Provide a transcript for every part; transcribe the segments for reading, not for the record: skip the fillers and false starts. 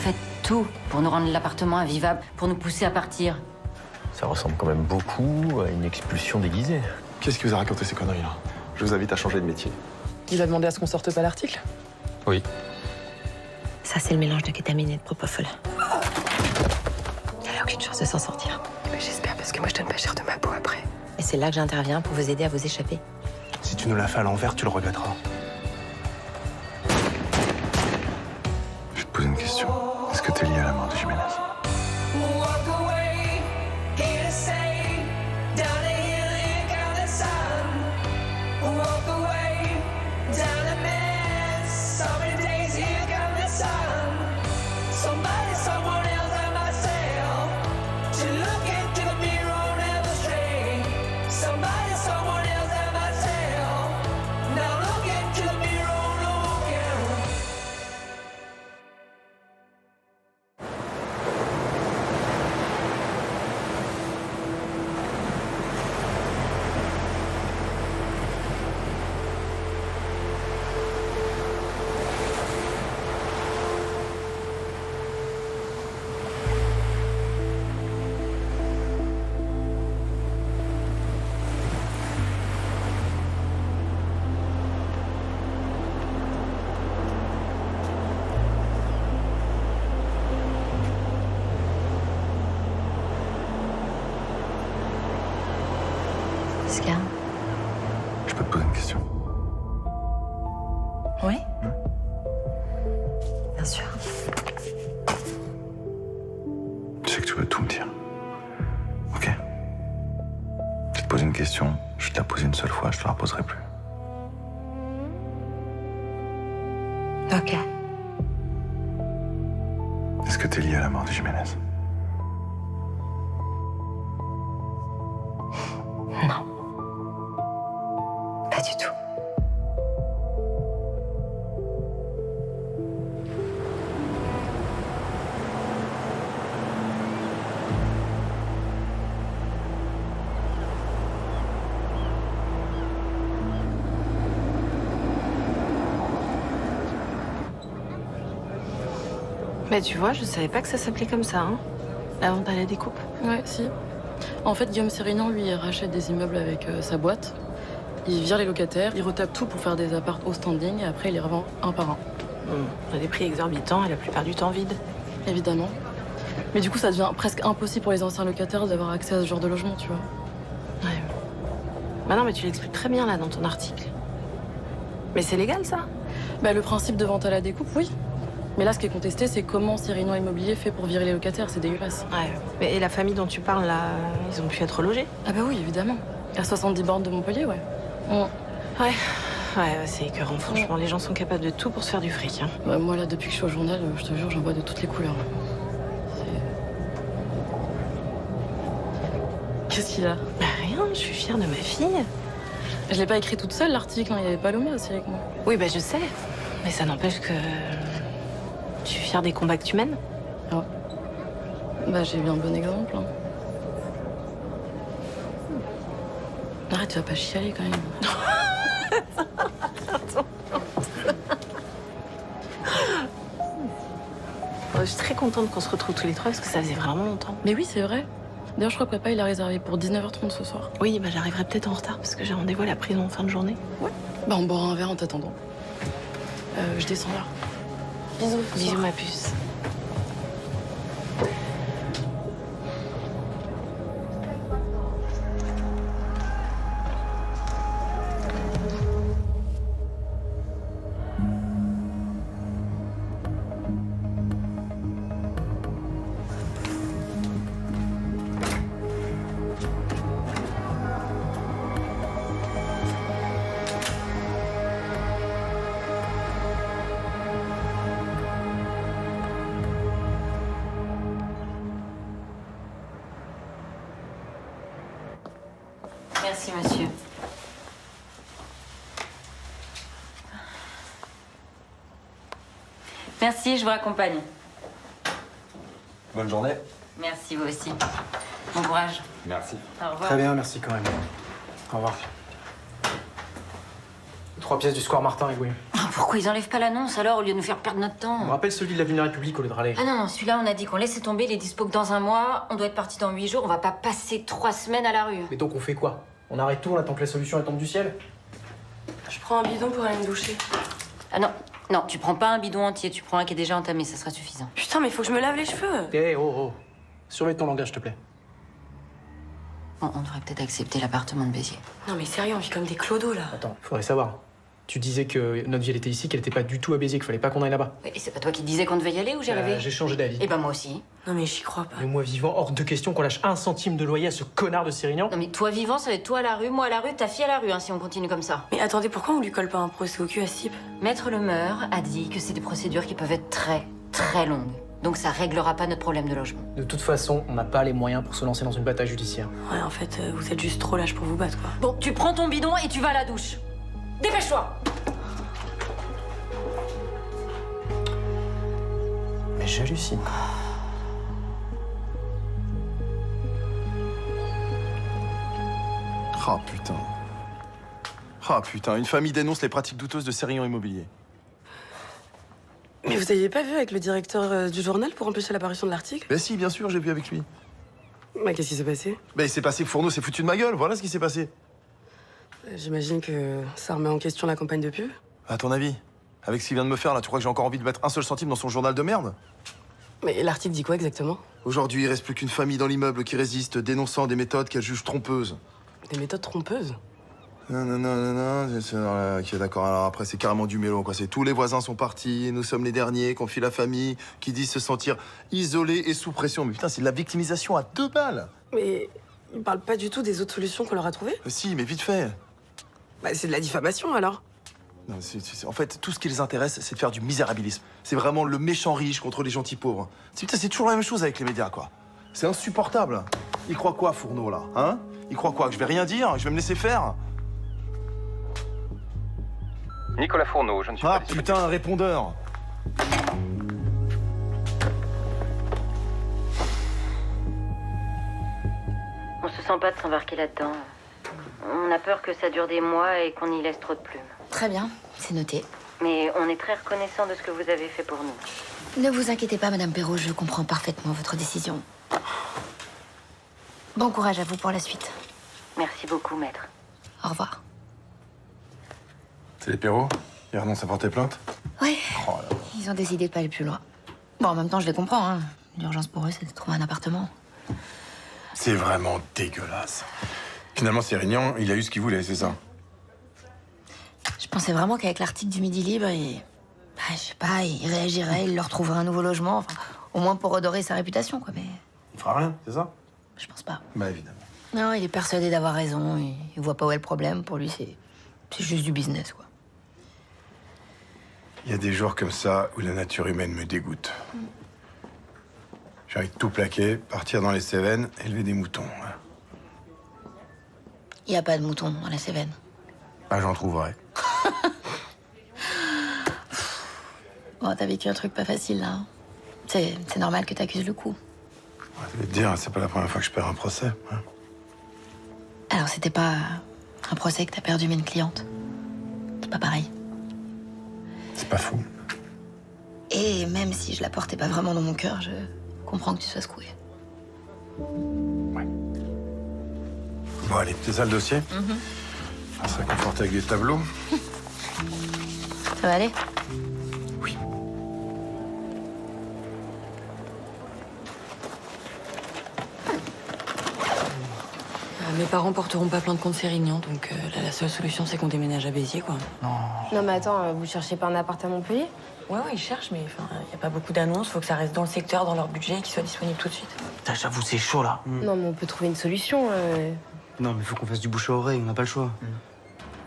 faites tout pour nous rendre l'appartement invivable, pour nous pousser à partir. Ça ressemble quand même beaucoup à une expulsion déguisée. Qu'est-ce qui vous a raconté ces conneries-là? Je vous invite à changer de métier. Il a demandé à ce qu'on sorte pas l'article? Oui. Ça, c'est le mélange de kétamine et de propofol. Elle a aucune chance de s'en sortir. Mais j'espère, parce que moi je donne pas cher de ma peau après. Et c'est là que j'interviens pour vous aider à vous échapper. Si tu nous l'as fait à l'envers, tu le regretteras. Je vais te poser une question. Est-ce que t'es lié à la mort de Jiménez? Scar. Je peux te poser une question? Oui. Bien sûr. Je sais que tu veux tout me dire. Ok? Je te pose une question, je te la pose une seule fois, je te la reposerai plus. Ok. Est-ce que t'es lié à la mort de Jiménez? Non. Pas du tout. Mais tu vois, je savais pas que ça s'appelait comme ça, hein. La vente à la découpe. Ouais, si. En fait, Guillaume Sérignan, lui, il rachète des immeubles avec sa boîte. Il vire les locataires, il retape tout pour faire des apparts au standing et après il les revend un par un. À des prix exorbitants et la plupart du temps vides. Évidemment. Mais du coup, ça devient presque impossible pour les anciens locataires d'avoir accès à ce genre de logement, tu vois. Ouais. Bah non, mais tu l'expliques très bien là dans ton article. Mais c'est légal ça? Bah, le principe de vente à la découpe, oui. Mais là, ce qui est contesté, c'est comment Sérignan Immobilier fait pour virer les locataires. C'est dégueulasse. Ouais. Mais et la famille dont tu parles là, ils ont pu être logés? Ah bah oui, évidemment. À 70 bornes de Montpellier, ouais. Ouais, c'est écœurant. Franchement, les gens sont capables de tout pour se faire du fric. Hein. Bah, moi, là, depuis que je suis au journal, je te jure, j'en vois de toutes les couleurs. Qu'est-ce qu'il a? Bah rien, je suis fière de ma fille. Je l'ai pas écrit toute seule, l'article. Hein. Il y avait Paloma aussi avec moi. Oui, bah je sais. Mais ça n'empêche que... Tu es fière des combats que tu mènes? Ah. Bah, j'ai eu un bon exemple. Hein. Arrête, tu vas pas chialer quand même. Je suis très contente qu'on se retrouve tous les trois parce que ça faisait vraiment longtemps. Mais oui, c'est vrai. D'ailleurs, je crois que papa, il a réservé pour 19h30 ce soir. Oui, bah j'arriverai peut-être en retard parce que j'ai rendez-vous à la prison en fin de journée. Ouais. Bah, on boira un verre en t'attendant. Je descends là. Bisous. Bisous, ma puce. Merci, monsieur. Merci, je vous raccompagne. Bonne journée. Merci, vous aussi. Bon courage. Merci. Au revoir. Très bien, merci quand même. Au revoir. 3 pièces du Square Martin et Gouin. Ah, pourquoi ils enlèvent pas l'annonce alors, au lieu de nous faire perdre notre On me temps? rappelle celui de l'avenue de la République au lieu de râler. Ah non, non, celui-là, on a dit qu'on laissait tomber, il est dispo que dans un mois, on doit être parti dans 8 jours, on va pas passer 3 semaines à la rue. Mais donc on fait quoi? On arrête tout, on attend que la solution elle tombe du ciel? Je prends un bidon pour aller me doucher. Ah non, non, tu prends pas un bidon entier, tu prends un qui est déjà entamé, ça sera suffisant. Putain, mais faut que je me lave les cheveux. Eh, oh, oh. Surveille ton langage, s'il te plaît. Bon, on devrait peut-être accepter l'appartement de Béziers. Non, mais sérieux, on vit comme des clodos, là. Attends, faudrait savoir. Tu disais que notre vie elle était ici, qu'elle était pas du tout à Béziers, qu'il fallait pas qu'on aille là-bas. Et c'est pas toi qui disais qu'on devait y aller ou j'ai rêvé? J'ai changé d'avis. Eh ben moi aussi. Non, mais j'y crois pas. Le moi vivant, hors de question qu'on lâche 1 centime de loyer à ce connard de Sérignan. Non mais toi vivant, ça va être toi à la rue, moi à la rue, ta fille à la rue, hein, si on continue comme ça. Mais attendez, pourquoi on lui colle pas un procès au cul à Sip? Maître Lemeur a dit que c'est des procédures qui peuvent être très, très longues. Donc ça réglera pas notre problème de logement. De toute façon, on n'a pas les moyens pour se lancer dans une bataille judiciaire. Ouais, en fait, vous êtes juste trop lâche pour vous battre, quoi. Bon, tu prends ton bidon et tu vas à la douche. Dépêche-toi! Mais j'hallucine. Ah putain. Ah putain, une famille dénonce les pratiques douteuses de Sérignan Immobilier. Mais vous aviez pas vu avec le directeur du journal pour empêcher l'apparition de l'article? Ben si, bien sûr, j'ai vu avec lui. Bah, qu'est-ce qui s'est passé? Ben il s'est passé que Fourneau s'est foutu de ma gueule, voilà ce qui s'est passé. J'imagine que ça remet en question la campagne de pub. À ton avis? Avec ce qu'il vient de me faire là, tu crois que j'ai encore envie de mettre un seul centime dans son journal de merde? Mais l'article dit quoi exactement? Aujourd'hui, il reste plus qu'une famille dans l'immeuble qui résiste, dénonçant des méthodes qu'elle juge trompeuses. Des méthodes trompeuses? Non, ok, d'accord, alors après c'est carrément du mélo, quoi. C'est tous les voisins sont partis, nous sommes les derniers, confie la famille, qui disent se sentir isolés et sous pression. Mais putain, c'est de la victimisation à 2 balles. Mais ils parlent pas du tout des autres solutions qu'on leur a trouvées? Si, mais vite fait. Bah, c'est de la diffamation, alors. Non, en fait, tout ce qui les intéresse, c'est de faire du misérabilisme. C'est vraiment le méchant riche contre les gentils pauvres. Putain, c'est toujours la même chose avec les médias, quoi. C'est insupportable. Il croit quoi, Fourneau, là? Hein? Il croit quoi? Que je vais rien dire? Que je vais me laisser faire? Nicolas Fourneau, je ne suis Ah pas disponible. putain, un répondeur. On se sent pas de s'embarquer là-dedans. On a peur que ça dure des mois et qu'on y laisse trop de plumes. Très bien, c'est noté. Mais on est très reconnaissant de ce que vous avez fait pour nous. Ne vous inquiétez pas, Madame Perrault, je comprends parfaitement votre décision. Bon courage à vous pour la suite. Merci beaucoup, maître. Au revoir. C'est les Perrault? Ils renoncent à porter plainte? Ouais, Oh là. ils ont décidé de pas aller plus loin. Bon, en même temps, je les comprends, hein. L'urgence pour eux, c'est de trouver un appartement. C'est vraiment dégueulasse. Finalement, Sérignan, il a eu ce qu'il voulait, c'est ça? Je pensais vraiment qu'avec l'article du Midi Libre, je sais pas, il réagirait, il leur trouverait un nouveau logement, enfin, au moins pour redorer sa réputation, quoi, mais Il fera rien, c'est ça? je pense pas. Bah évidemment. Non, il est persuadé d'avoir raison, il voit pas où est le problème, pour lui, c'est juste du business, quoi. Il y a des jours comme ça où la nature humaine me dégoûte. J'ai envie de tout plaquer, partir dans les Cévennes, élever des moutons. Il y a pas de mouton dans la Cévennes. Ah, j'en trouverai. Bon, t'as vécu un truc pas facile, là. Hein. C'est normal que t'accuses le coup. Je vais te dire, c'est pas la première fois que je perds un procès. Hein. Alors, c'était pas un procès que t'as perdu, mais une cliente. C'est pas pareil. C'est pas fou. Et même si je la portais pas vraiment dans mon cœur, je comprends que tu sois secoué. Bon, allez, c'est ça le dossier? On serait conforté avec des tableaux. Ça va aller? Oui. Mes parents porteront pas plainte contre Sérignan, donc là, la seule solution, c'est qu'on déménage à Béziers, quoi. Non mais attends, vous cherchez pas un appart à Montpellier? Ouais, ils cherchent, mais y a pas beaucoup d'annonces. Faut que ça reste dans le secteur, dans leur budget, et qu'ils soient disponibles tout de suite. Putain, j'avoue, c'est chaud, là. Non mais on peut trouver une solution. Non, mais faut qu'on fasse du bouche à oreille, on n'a pas le choix.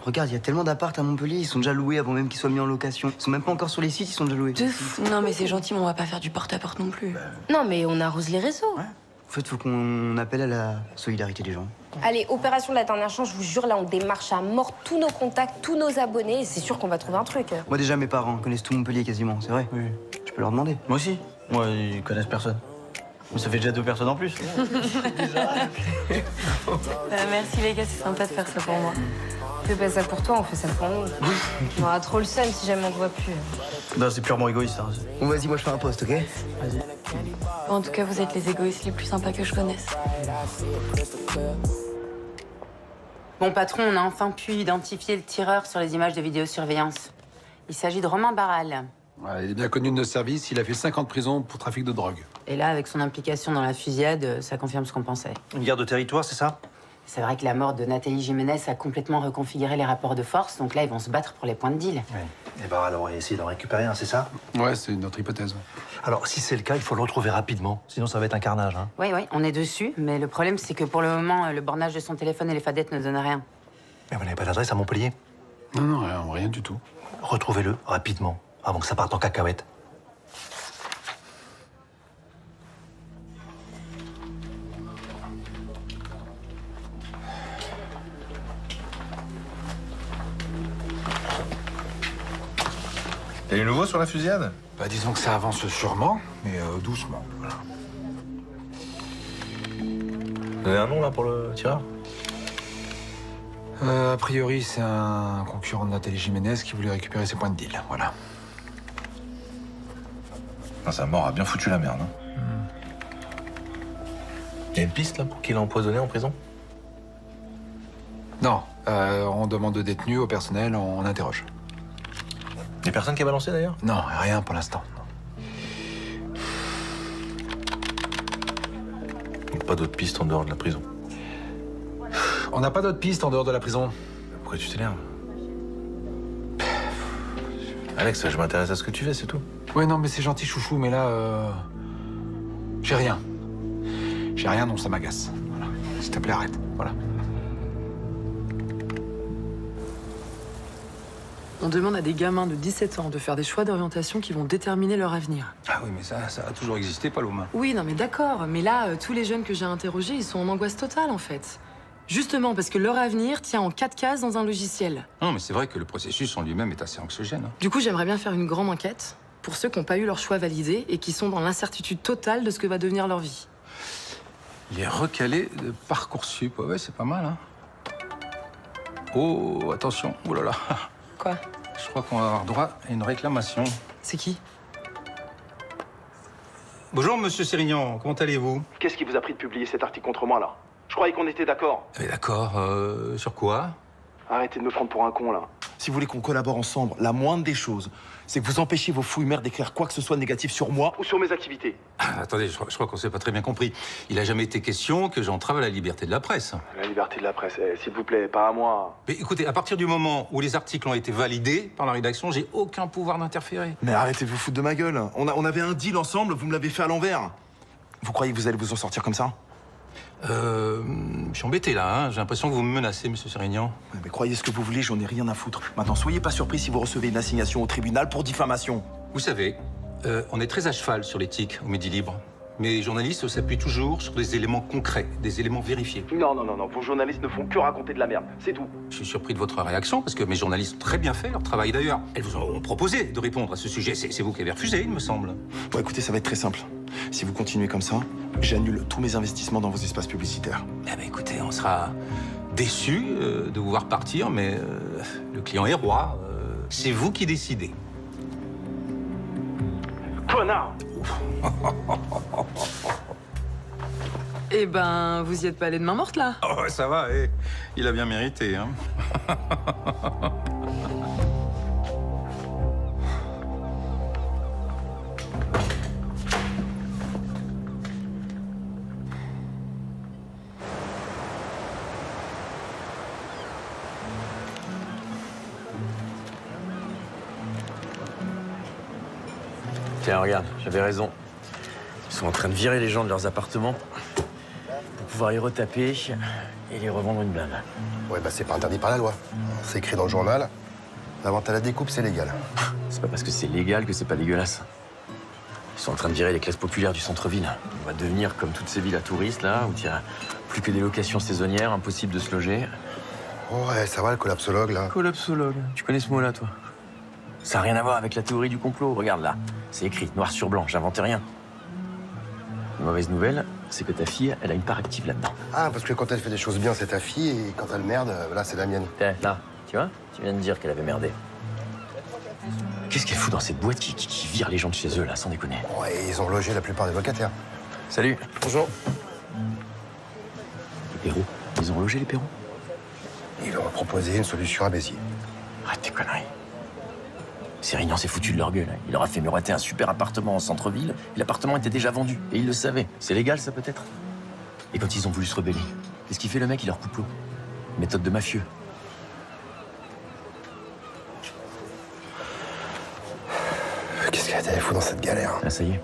Regarde, il y a tellement d'apparts à Montpellier, ils sont déjà loués avant même qu'ils soient mis en location. Ils sont même pas encore sur les sites, ils sont déjà loués. Non, mais c'est gentil, mais on va pas faire du porte-à-porte non plus. Non mais on arrose les réseaux. En fait, faut qu'on appelle à la solidarité des gens. Allez, opération de la dernière chance, je vous jure, là on démarche à mort tous nos contacts, tous nos abonnés, et c'est sûr qu'on va trouver un truc. Moi, déjà, mes parents connaissent tout Montpellier quasiment, c'est vrai. Oui. Je peux leur demander. Moi aussi. Moi, ils connaissent personne. Mais ça fait déjà 2 personnes en plus. Merci les gars, c'est sympa de faire ça pour moi. fait pas ça pour toi, on fait ça pour nous. On aura trop le seum si jamais on te voit plus. Non, c'est purement égoïste. Hein. Bon, vas-y, moi je fais un post, ok? Vas-y. En tout cas, vous êtes les égoïstes les plus sympas que je connaisse. Bon, patron, on a enfin pu identifier le tireur sur les images de vidéosurveillance. Il s'agit de Romain Barral. Ouais, il est bien connu de nos services, il a fait 5 ans de prison pour trafic de drogue. Et là, avec son implication dans la fusillade, ça confirme ce qu'on pensait. Une guerre de territoire, c'est ça? C'est vrai que la mort de Nathalie Jiménez a complètement reconfiguré les rapports de force, donc là, ils vont se battre pour les points de deal. Ouais. Et Barral aurait essayé d'en récupérer un, c'est ça? Ouais, c'est notre hypothèse. Alors, si c'est le cas, il faut le retrouver rapidement. Sinon, ça va être un carnage, hein. Oui, on est dessus, mais le problème, c'est que pour le moment, le bornage de son téléphone et les fadettes ne donnent rien. Mais vous n'avez pas d'adresse à Montpellier? Non, rien du tout. Retrouvez-le rapidement, avant que ça parte en cacahuète. T'as du nouveau sur la fusillade? Bah, disons que ça avance sûrement, mais doucement. Voilà. Vous avez un nom là pour le tireur? A priori, c'est un concurrent de Nathalie Jiménez qui voulait récupérer ses points de deal. Voilà. Ah, sa mort a bien foutu la merde. Hein. Il y a une piste là pour qui l'a empoisonné en prison? Non, on demande de détenus au personnel, on interroge. Il y a personne qui a balancé d'ailleurs? Non, rien pour l'instant. Pas d'autres pistes en dehors de la prison. On n'a pas d'autres pistes en dehors de la prison. Pourquoi tu t'énerves? Alex, je m'intéresse à ce que tu fais, c'est tout. Ouais, non, mais c'est gentil, chouchou, mais là, j'ai rien. J'ai rien, donc ça m'agace. Voilà. S'il te plaît, arrête. Voilà. On demande à des gamins de 17 ans de faire des choix d'orientation qui vont déterminer leur avenir. Ah oui, mais ça a toujours existé, Paloma. Oui, non mais d'accord, mais là, tous les jeunes que j'ai interrogés, ils sont en angoisse totale en fait. Justement parce que leur avenir tient en 4 cases dans un logiciel. Non, mais c'est vrai que le processus en lui-même est assez anxiogène. Hein. Du coup, j'aimerais bien faire une grande enquête pour ceux qui n'ont pas eu leur choix validé et qui sont dans l'incertitude totale de ce que va devenir leur vie. Il est recalé de Parcoursup. Ouais, c'est pas mal, hein. Oh, attention. Oh là là. Quoi? Je crois qu'on va avoir droit à une réclamation. C'est qui? Bonjour, monsieur Sérignan. Comment allez-vous? Qu'est-ce qui vous a pris de publier cet article contre moi, là? Je croyais qu'on était d'accord. Mais d'accord, sur quoi? Arrêtez de me prendre pour un con, là. Si vous voulez qu'on collabore ensemble, la moindre des choses, c'est que vous empêchiez vos fouilles mères d'écrire quoi que ce soit de négatif sur moi ou sur mes activités. Ah, attendez, je crois qu'on s'est pas très bien compris. Il a jamais été question que j'entrave à la liberté de la presse. La liberté de la presse, s'il vous plaît, pas à moi. Mais écoutez, à partir du moment où les articles ont été validés par la rédaction, j'ai aucun pouvoir d'interférer. Mais arrêtez de vous foutre de ma gueule. On avait un deal ensemble, vous me l'avez fait à l'envers. Vous croyez que vous allez vous en sortir comme ça? Je suis embêté là, hein. J'ai l'impression que vous me menacez, monsieur Sérignan. Ouais, mais croyez ce que vous voulez, j'en ai rien à foutre. Maintenant, soyez pas surpris si vous recevez une assignation au tribunal pour diffamation. Vous savez, on est très à cheval sur l'éthique au Midi Libre. Mes journalistes s'appuient toujours sur des éléments concrets, des éléments vérifiés. Non, vos journalistes ne font que raconter de la merde, c'est tout. Je suis surpris de votre réaction, parce que mes journalistes ont très bien fait leur travail d'ailleurs. Elles vous ont proposé de répondre à ce sujet. C'est vous qui avez refusé, il me semble. Bon, écoutez, ça va être très simple. Si vous continuez comme ça, j'annule tous mes investissements dans vos espaces publicitaires. Eh ben écoutez, on sera déçus de vous voir partir, mais le client est roi. C'est vous qui décidez. Connard! Eh ben, vous y êtes pas allé de main morte, là? Oh, ça va, il a bien mérité, hein. Tiens, regarde, j'avais raison. Ils sont en train de virer les gens de leurs appartements pour pouvoir y retaper et les revendre une blinde. Ouais, bah c'est pas interdit par la loi. C'est écrit dans le journal. La vente à la découpe, c'est légal. C'est pas parce que c'est légal que c'est pas dégueulasse. Ils sont en train de virer les classes populaires du centre-ville. On va devenir comme toutes ces villes à touristes, là, où il n'y a plus que des locations saisonnières, impossible de se loger. Ouais, ça va, le collapsologue, là. Collapsologue. Tu connais ce mot-là, toi? Ça n'a rien à voir avec la théorie du complot. Regarde, là. C'est écrit, noir sur blanc. J'invente rien. La mauvaise nouvelle, c'est que ta fille, elle a une part active là-dedans. Ah, parce que quand elle fait des choses bien, c'est ta fille, et quand elle merde, là, c'est la mienne. Là, Tu vois? Tu viens de dire qu'elle avait merdé. Qu'est-ce qu'elle fout dans cette boîte qui vire les gens de chez eux, là, sans déconner? Ouais, ils ont logé la plupart des locataires. Salut. Bonjour. Les Perrault. Ils ont logé les Perrault? Ils leur ont proposé une solution à Béziers. Arrête tes conneries. Sérignan s'est foutu de leur gueule. Il leur a fait miroiter un super appartement en centre-ville. Et l'appartement était déjà vendu. Et ils le savaient. C'est légal, ça, peut-être? Et quand ils ont voulu se rebeller, qu'est-ce qu'il fait, le mec? Il leur coupe l'eau. Méthode de mafieux. Qu'est-ce qu'elle a fou dans cette galère? Ah, ça y est.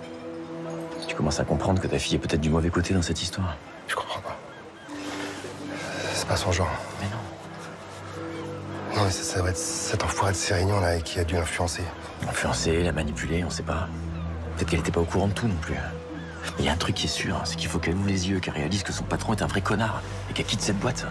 Tu commences à comprendre que ta fille est peut-être du mauvais côté dans cette histoire. Je comprends pas. C'est pas son genre. Mais non. Non, mais ça doit être cet enfoiré de Sérignan, là, qui a dû l'influencer. L'influencer, la manipuler, on sait pas. Peut-être qu'elle était pas au courant de tout non plus. Mais il y a un truc qui est sûr, c'est qu'il faut qu'elle ouvre les yeux, qu'elle réalise que son patron est un vrai connard et qu'elle quitte cette boîte.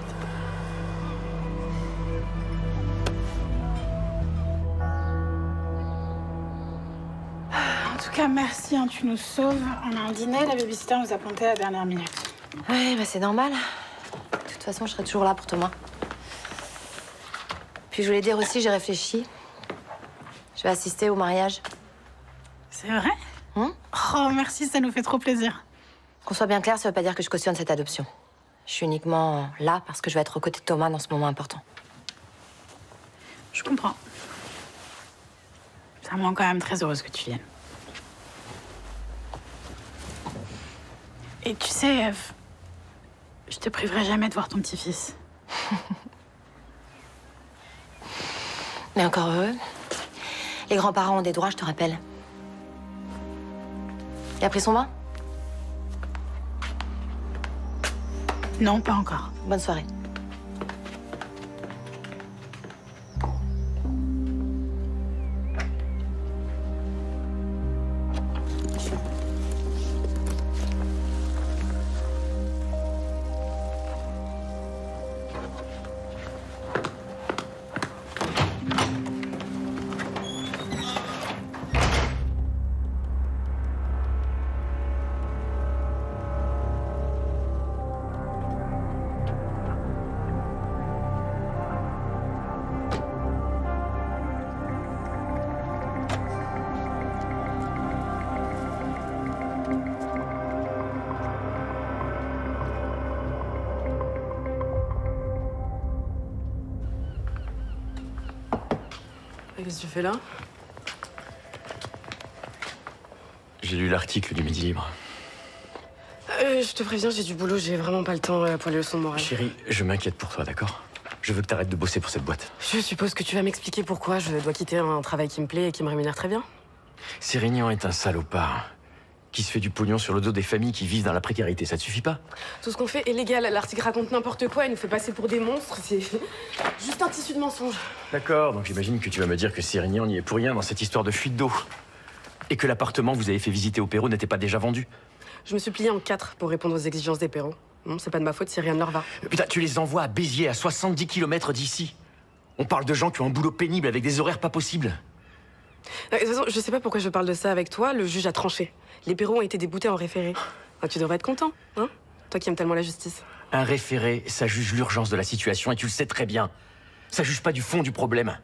En tout cas, merci, hein, tu nous sauves. On a un dîner, la babysitter nous a planté à la dernière minute. Ouais, bah c'est normal. De toute façon, je serai toujours là pour Thomas. Puis je voulais dire aussi, j'ai réfléchi. Je vais assister au mariage. C'est vrai? Oh, merci, ça nous fait trop plaisir. Qu'on soit bien clair, ça veut pas dire que je cautionne cette adoption. Je suis uniquement là parce que je vais être aux côtés de Thomas dans ce moment important. Je comprends. Ça me rend quand même très heureuse que tu viennes. Et tu sais, Eve, je te priverai jamais de voir ton petit-fils. Mais encore heureux. Les grands-parents ont des droits, je te rappelle. Il a pris son bain? Non, pas encore. Bonne soirée. Qu'est-ce que tu fais là? J'ai lu l'article du Midi Libre. Je te préviens, j'ai du boulot, j'ai vraiment pas le temps pour les leçons de morale. Chérie, je m'inquiète pour toi, d'accord? Je veux que t'arrêtes de bosser pour cette boîte. Je suppose que tu vas m'expliquer pourquoi je dois quitter un travail qui me plaît et qui me rémunère très bien. Sérignan est un salopard qui se fait du pognon sur le dos des familles qui vivent dans la précarité. Ça te suffit pas? Tout ce qu'on fait est légal. L'article raconte n'importe quoi, il nous fait passer pour des monstres. C'est juste un tissu de mensonges. D'accord, donc j'imagine que tu vas me dire que Sérignan n'y est pour rien dans cette histoire de fuite d'eau. Et que l'appartement que vous avez fait visiter au Perrault n'était pas déjà vendu. Je me suis pliée en 4 pour répondre aux exigences des Perrault. Non, c'est pas de ma faute si rien ne leur va. Putain, tu les envoies à Béziers, à 70 km d'ici. On parle de gens qui ont un boulot pénible avec des horaires pas possibles. De toute façon, je sais pas pourquoi je parle de ça avec toi, le juge a tranché. Les Perrault ont été déboutés en référé. Ah, tu devrais être content, hein? Toi qui aimes tellement la justice. Un référé, ça juge l'urgence de la situation et tu le sais très bien. Ça juge pas du fond du problème.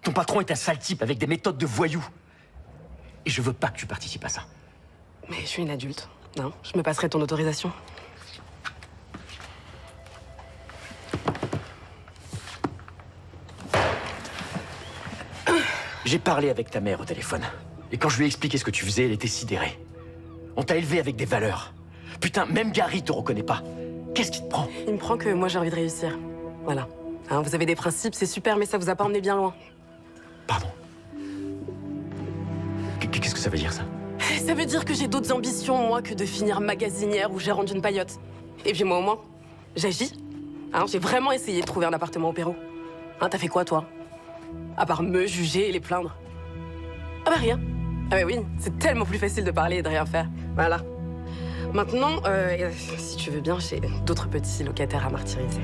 Ton patron est un sale type avec des méthodes de voyou. Et je veux pas que tu participes à ça. Mais je suis une adulte. Non, je me passerai ton autorisation. J'ai parlé avec ta mère au téléphone. Et quand je lui ai expliqué ce que tu faisais, elle était sidérée. On t'a élevé avec des valeurs. Putain, même Gary te reconnaît pas. Qu'est-ce qui te prend? Il me prend que moi j'ai envie de réussir. Voilà. Hein, vous avez des principes, c'est super, mais ça vous a pas emmené bien loin. Pardon. Qu'est-ce que ça veut dire, ça? Ça veut dire que j'ai d'autres ambitions, moi, que de finir magasinière ou gérante d'une paillote. Et puis moi, au moins, j'agis. Hein, j'ai vraiment essayé de trouver un appartement au Perrault. Hein, t'as fait quoi, toi? À part me juger et les plaindre. Ah bah rien. Ah bah oui, c'est tellement plus facile de parler et de rien faire. Voilà. Maintenant, si tu veux bien, j'ai d'autres petits locataires à martyriser.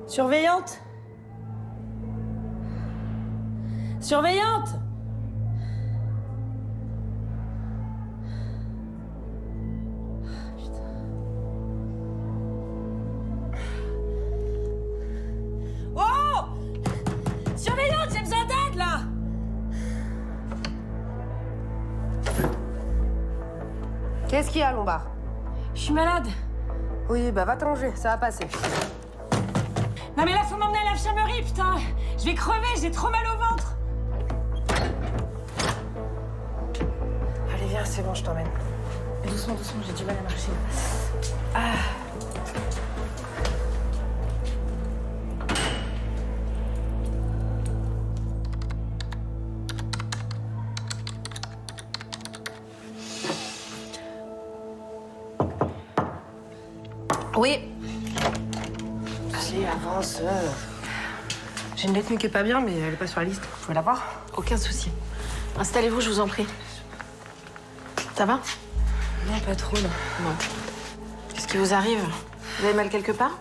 Surveillante! Surveillante! Qu'est-ce qu'il y a, Lombard? Je suis malade. Oui, bah va te ranger, ça va passer. Non mais là, faut m'emmener à l'infirmerie, putain. Je vais crever, j'ai trop mal au ventre. Allez, viens, c'est bon, je t'emmène. Doucement, doucement, j'ai du mal à marcher. Ah. Oui. Allez, avance. J'ai une détenue qui est pas bien, mais elle est pas sur la liste. Vous pouvez la voir? Aucun souci. Installez-vous, je vous en prie. Ça va? Non, pas trop, non. Non. Qu'est-ce qui vous arrive? Vous avez mal quelque part?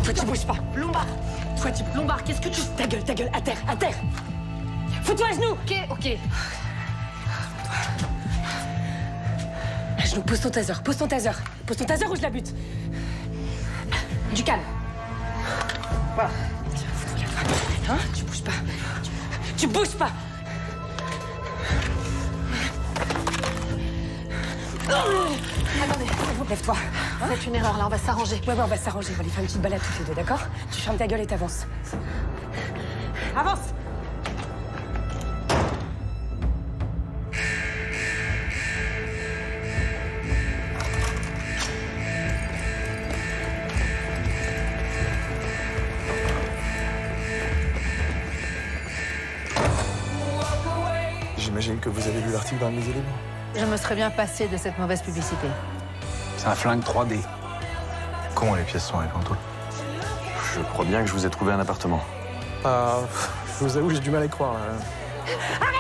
Toi, tu bouges pas. Lombard. Toi, tu... Lombard, qu'est-ce que tu... Ta gueule, à terre, à terre. Fous-toi à genoux. Ok. À genoux, pose ton taser, pose ton taser. Pose ton taser ou je la bute. Du calme. Voilà. Hein? Tu bouges pas. Tu bouges pas. Attendez, Lève-toi. faites une erreur, là, on va s'arranger. Ouais, on va s'arranger. On va aller faire une petite balade toutes les deux, d'accord? Tu fermes ta gueule et t'avances. Avance! J'imagine que vous avez lu l'article dans le Midi Libre. Je me serais bien passée de cette mauvaise publicité. C'est un flingue 3D. Comment les pièces sont avec Antoine? Je crois bien que je vous ai trouvé un appartement. Je vous avoue, j'ai du mal à y croire. Arrête!